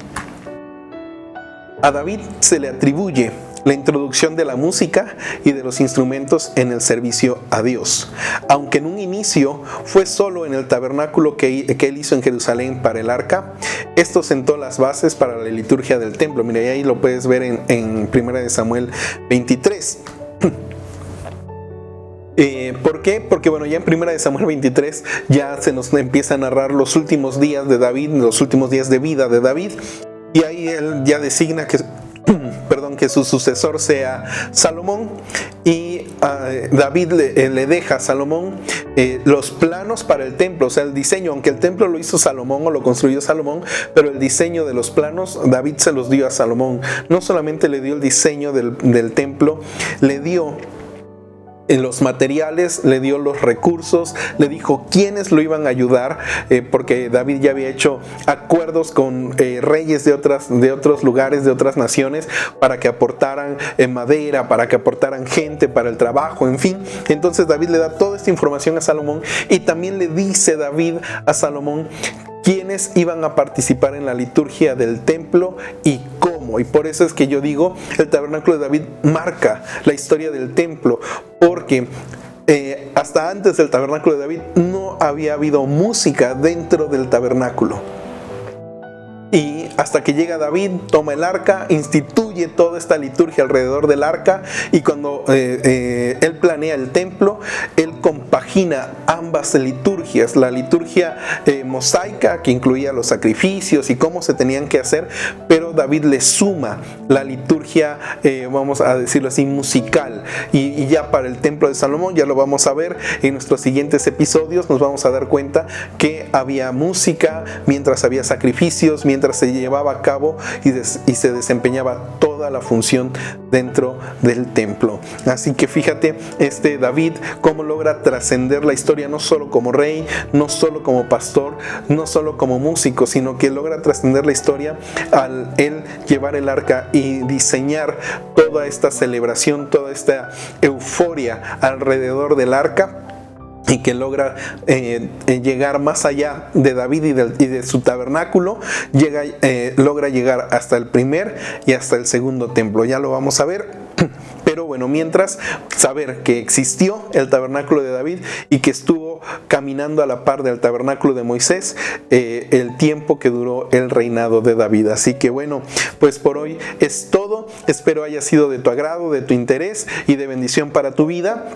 A David se le atribuye la introducción de la música y de los instrumentos en el servicio a Dios. Aunque en un inicio fue solo en el tabernáculo que él hizo en Jerusalén para el arca, esto sentó las bases para la liturgia del templo. Mira, y ahí lo puedes ver en 1 Samuel 23. ¿Por qué? Porque bueno, ya en 1 Samuel 23 ya se nos empieza a narrar los últimos días de David, los últimos días de vida de David, y ahí él ya designa que su sucesor sea Salomón, y David le deja a Salomón los planos para el templo, o sea, el diseño, aunque el templo lo hizo Salomón o lo construyó Salomón, pero el diseño de los planos David se los dio a Salomón. No solamente le dio el diseño del templo, le dio en los materiales, le dio los recursos, le dijo quiénes lo iban a ayudar, porque David ya había hecho acuerdos con reyes de otros lugares, de otras naciones, para que aportaran madera, para que aportaran gente para el trabajo, en fin. Entonces David le da toda esta información a Salomón, y también le dice David a Salomón quiénes iban a participar en la liturgia del templo y cómo. Y por eso es que yo digo, el tabernáculo de David marca la historia del templo, porque hasta antes del tabernáculo de David no había habido música dentro del tabernáculo. Y hasta que llega David, toma el arca, instituye toda esta liturgia alrededor del arca, y cuando él planea el templo, él compagina ambas liturgias, la liturgia mosaica, que incluía los sacrificios y cómo se tenían que hacer, pero David le suma la liturgia, vamos a decirlo así, musical, y ya para el templo de Salomón, ya lo vamos a ver en nuestros siguientes episodios, nos vamos a dar cuenta que había música mientras había sacrificios, mientras se llevaba a cabo y se desempeñaba toda la función dentro del templo. Así que fíjate, David, cómo logra trascender la historia, no solo como rey, no solo como pastor, no solo como músico, sino que logra trascender la historia al él llevar el arca y diseñar toda esta celebración, toda esta euforia alrededor del arca, y que logra llegar más allá de David y de su tabernáculo, logra llegar hasta el primer y hasta el segundo templo. Ya lo vamos a ver. Pero bueno, mientras, saber que existió el tabernáculo de David y que estuvo caminando a la par del tabernáculo de Moisés el tiempo que duró el reinado de David. Así que bueno, pues por hoy es todo. Espero haya sido de tu agrado, de tu interés y de bendición para tu vida.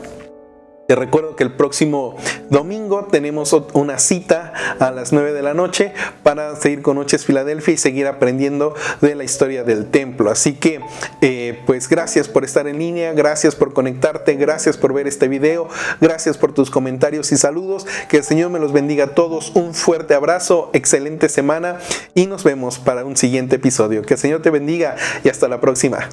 Te recuerdo que el próximo domingo tenemos una cita a las 9 de la noche para seguir con Noches Filadelfia y seguir aprendiendo de la historia del templo. Así que pues gracias por estar en línea, gracias por conectarte, gracias por ver este video, gracias por tus comentarios y saludos. Que el Señor me los bendiga a todos. Un fuerte abrazo, excelente semana y nos vemos para un siguiente episodio. Que el Señor te bendiga y hasta la próxima.